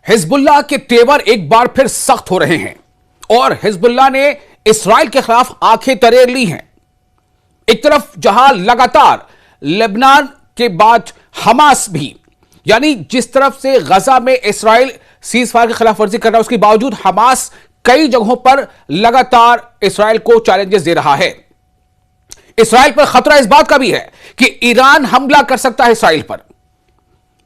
Hezbollah के तेवर एक बार फिर सख्त हो रहे हैं और हिजबुल्लाह ने इस्राइल के खिलाफ आंखें तरेर ली हैं। एक तरफ जहां लगातार लेबनान के बाद हमास भी, यानी जिस तरफ से गजा में इस्राइल सीज फायर की खिलाफ वर्जी कर रहा है, उसके बावजूद हमास कई जगहों पर लगातार इस्राइल को चैलेंजेस दे रहा है। इस्राइल पर खतरा इस बात का भी है कि ईरान हमला कर सकता है इस्राइल पर।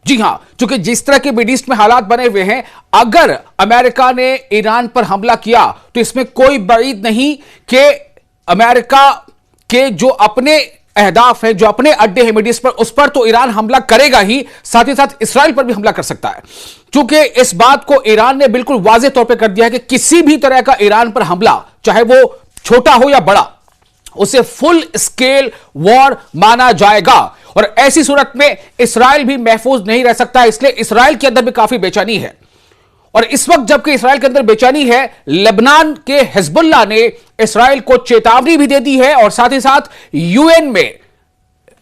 जी हां, क्योंकि जिस तरह के मिडिल ईस्ट में हालात बने हुए हैं, अगर अमेरिका ने ईरान पर हमला किया तो इसमें कोई बईद नहीं कि अमेरिका के जो अपने अहदाफ हैं, जो अपने अड्डे हैं मिडिल ईस्ट पर, उस पर तो ईरान हमला करेगा ही, साथ ही साथ इस्राइल पर भी हमला कर सकता है। क्योंकि इस बात को ईरान ने बिल्कुल वाज़ेह तौर पर कर दिया है कि किसी भी तरह का ईरान पर हमला, चाहे वो छोटा हो या बड़ा, उसे फुल स्केल वॉर माना जाएगा। और ऐसी सूरत में इस्राइल भी महफूज नहीं रह सकता, इसलिए इस्राइल के अंदर भी काफी बेचैनी है। और इस वक्त जबकि इस्राइल के अंदर बेचैनी है, लेबनान के हिजबुल्लाह ने इस्राइल को चेतावनी भी दे दी है और साथ ही साथ यूएन में,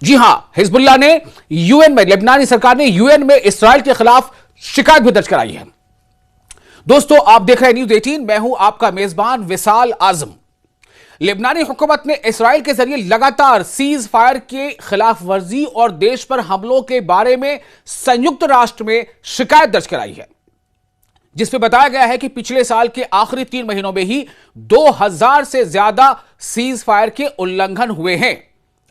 जी हां, हिजबुल्लाह ने यूएन में, लेबनानी सरकार ने यूएन में इस्राइल के खिलाफ शिकायत भी दर्ज कराई है। दोस्तों, आप देख रहे हैं न्यूज़ 18, मैं हूं आपका मेजबान विशाल आजम। लेबनानी हुकूमत ने इस्राइल के जरिए लगातार सीज फायर के खिलाफ वर्जी और देश पर हमलों के बारे में संयुक्त राष्ट्र में शिकायत दर्ज कराई है, जिसमें बताया गया है कि पिछले साल के आखिरी 3 महीनों में ही 2000 से ज्यादा सीज फायर के उल्लंघन हुए हैं।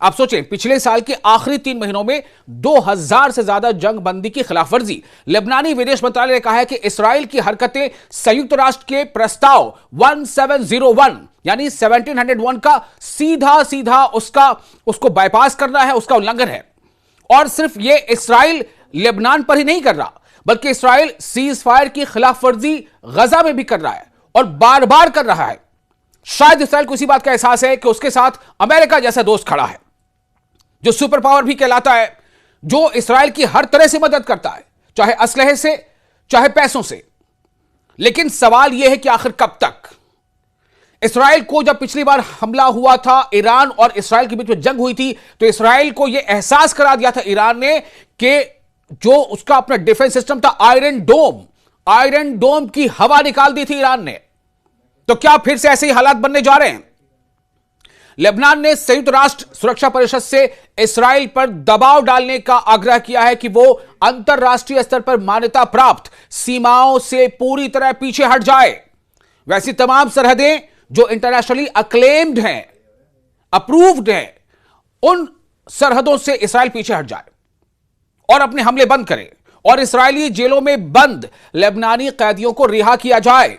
आप सोचें, पिछले साल के आखिरी 3 महीनों में 2000 से ज्यादा जंग बंदी की खिलाफ वर्जी। लेबनानी विदेश मंत्रालय ने कहा है कि इस्राइल की हरकतें संयुक्त राष्ट्र के प्रस्ताव 1701 यानी 1701 का सीधा उसको बाईपास करना है, उसका उल्लंघन है। और सिर्फ यह इस्राइल लेबनान पर ही नहीं कर रहा, बल्कि इस्राइल सीज फायर की खिलाफ वर्जी गजा में भी कर रहा है और बार बार कर रहा है। शायद इस्राइल को इसी बात का एहसास है कि उसके साथ अमेरिका जैसा दोस्त खड़ा है, जो सुपर पावर भी कहलाता है, जो इस्राइल की हर तरह से मदद करता है, चाहे असलहे से, चाहे पैसों से। लेकिन सवाल यह है कि आखिर कब तक? इस्राइल को जब पिछली बार हमला हुआ था, ईरान और इस्राइल के बीच में जंग हुई थी, तो इस्राइल को यह एहसास करा दिया था ईरान ने कि जो उसका अपना डिफेंस सिस्टम था, आयरन डोम की हवा निकाल दी थी ईरान ने। तो क्या फिर से ऐसे ही हालात बनने जा रहे हैं? लेबनान ने संयुक्त राष्ट्र सुरक्षा परिषद से इस्राइल पर दबाव डालने का आग्रह किया है कि वो अंतरराष्ट्रीय स्तर पर मान्यता प्राप्त सीमाओं से पूरी तरह पीछे हट जाए। वैसी तमाम सरहदें जो इंटरनेशनली अक्लेम्ड हैं, अप्रूव्ड हैं, उन सरहदों से इस्राइल पीछे हट जाए और अपने हमले बंद करे और इस्राएली जेलों में बंद लेबनानी कैदियों को रिहा किया जाए।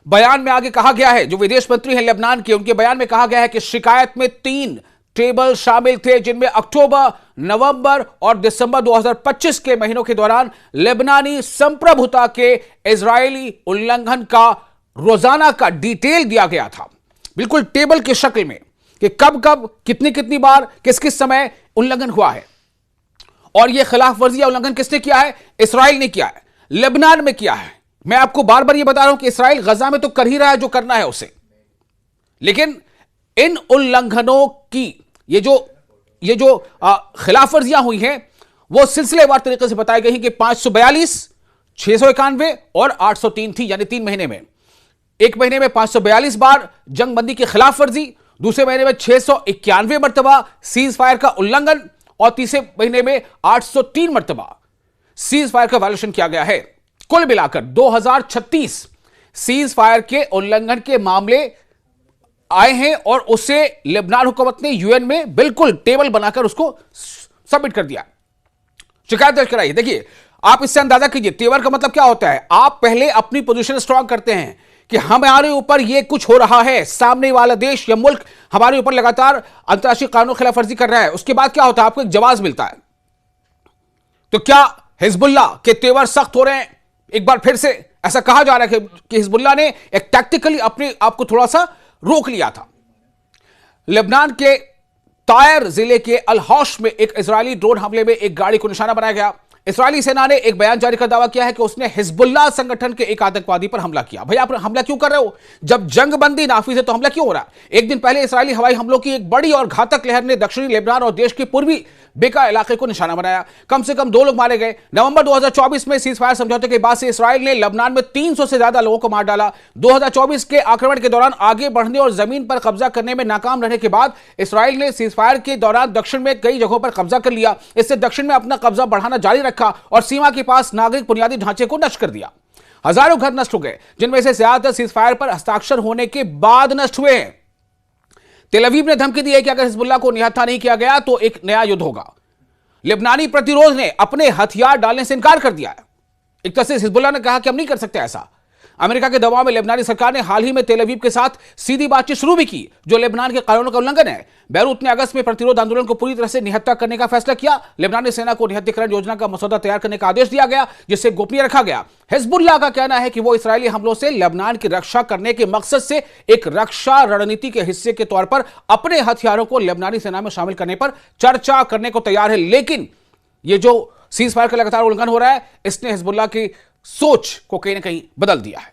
बयान में आगे कहा गया है, जो विदेश मंत्री हैं लेबनान के, उनके बयान में कहा गया है कि शिकायत में 3 टेबल शामिल थे, जिनमें अक्टूबर, नवंबर और दिसंबर 2025 के महीनों के दौरान लेबनानी संप्रभुता के इजरायली उल्लंघन का रोजाना का डिटेल दिया गया था, बिल्कुल टेबल की शक्ल में, कि कब कब, कितनी बार, किस किस समय उल्लंघन हुआ है। और यह खिलाफ वर्जी या उल्लंघन किसने किया है? इस्राइल ने किया है, लेबनान में किया है। मैं आपको बार बार यह बता रहा हूं कि इस्राइल गजा में तो कर ही रहा है जो करना है उसे, लेकिन इन उल्लंघनों की ये जो खिलाफ वर्जियां हुई हैं, वो सिलसिलेवार तरीके से बताई गई कि 542, 691 और 803 थी, यानी 3 महीने में। एक महीने में 542 बार जंग बंदी की खिलाफ वर्जी, दूसरे महीने में 691 मरतबा सीज फायर का उल्लंघन और तीसरे महीने में 803 मरतबा सीज फायर का वायलेशन किया गया है। कुल मिलाकर 2036 सीज फायर के उल्लंघन के मामले आए हैं और उसे लेबनान हुकूमत ने यूएन में बिल्कुल टेबल बनाकर उसको सबमिट कर दिया, शिकायत दर्ज कराई। देखिए, आप इससे अंदाजा कीजिए तेवर का मतलब क्या होता है। आप पहले अपनी पोजीशन स्ट्रांग करते हैं कि हमारे ऊपर ये कुछ हो रहा है, सामने वाला देश या मुल्क हमारे ऊपर लगातार अंतर्राष्ट्रीय कानून खिलाफ वर्जी कर रहा है। उसके बाद क्या होता है? आपको एक जवाब मिलता है। तो क्या हिजबुल्लाह के तेवर सख्त हो रहे हैं? एक बार फिर से ऐसा कहा जा रहा है कि हिजबुल्लाह ने एक टैक्टिकली अपने आप को थोड़ा सा रोक लिया था। लेबनान के तायर जिले के अल-हौश में एक इजरायली ड्रोन हमले में एक गाड़ी को निशाना बनाया गया। इस्राएली सेना ने एक बयान जारी कर दावा किया है कि उसने हिजबुल्लाह संगठन के एक आतंकवादी पर हमला किया। भाई, आप हमला क्यों कर रहे हो? जब जंग बंदी नाफिज है तो हमला क्यों हो रहा है? एक दिन पहले इस्राएली हवाई हमलों की एक बड़ी और घातक लहर ने दक्षिणी लेबनान और देश के पूर्वी बेका इलाके को निशाना बनाया। कम से कम 2 लोग मारे गए। नवंबर 2024 में सीजफायर समझौते के बाद से इस्राइल ने लेबनान में 300 से ज्यादा लोगों को मार डाला। 2024 के आक्रमण के दौरान आगे बढ़ने और जमीन पर कब्जा करने में नाकाम रहने के बाद इस्राइल ने सीजफायर के दौरान दक्षिण में कई जगहों पर कब्जा कर लिया। इससे दक्षिण में अपना कब्जा बढ़ाना जारी रखा और सीमा के पास नागरिक बुनियादी ढांचे को नष्ट कर दिया। हजारों घर नष्ट हो गए, जिनमें से ज्यादातर सीजफायर पर हस्ताक्षर होने के बाद नष्ट हुए हैं। तेल अवीव ने धमकी दी है कि अगर हिजबुल्लाह को निहत्था नहीं किया गया तो एक नया युद्ध होगा। लेबनानी प्रतिरोध ने अपने हथियार डालने से इनकार कर दिया है। एक तरह से हिजबुल्लाह ने कहा कि हम नहीं कर सकते ऐसा। अमेरिका के दबाव में लेबनानी सरकार ने हाल ही में तेल अवीव के साथ सीधी बातचीत शुरू भी की, जो लेबनान के कानूनों का उल्लंघन है। बैरूत ने अगस्त में प्रतिरोध आंदोलन को पूरी तरह से निहत्था करने का फैसला किया। लेबनानी सेना को निहत्थीकरण योजना का मसौदा तैयार करने का आदेश दिया गया, जिसे गोपनीय रखा गया। हिजबुल्लाह का कहना है कि वो इस्राएली हमलों से लेबनान की रक्षा करने के मकसद से एक रक्षा रणनीति के हिस्से के तौर पर अपने हथियारों को लेबनानी सेना में शामिल करने पर चर्चा करने को तैयार है। लेकिन ये जो सीज फायर का लगातार उल्लंघन हो रहा है, इसने हिजबुल्लाह की सोच को कहीं ना कहीं बदल दिया है।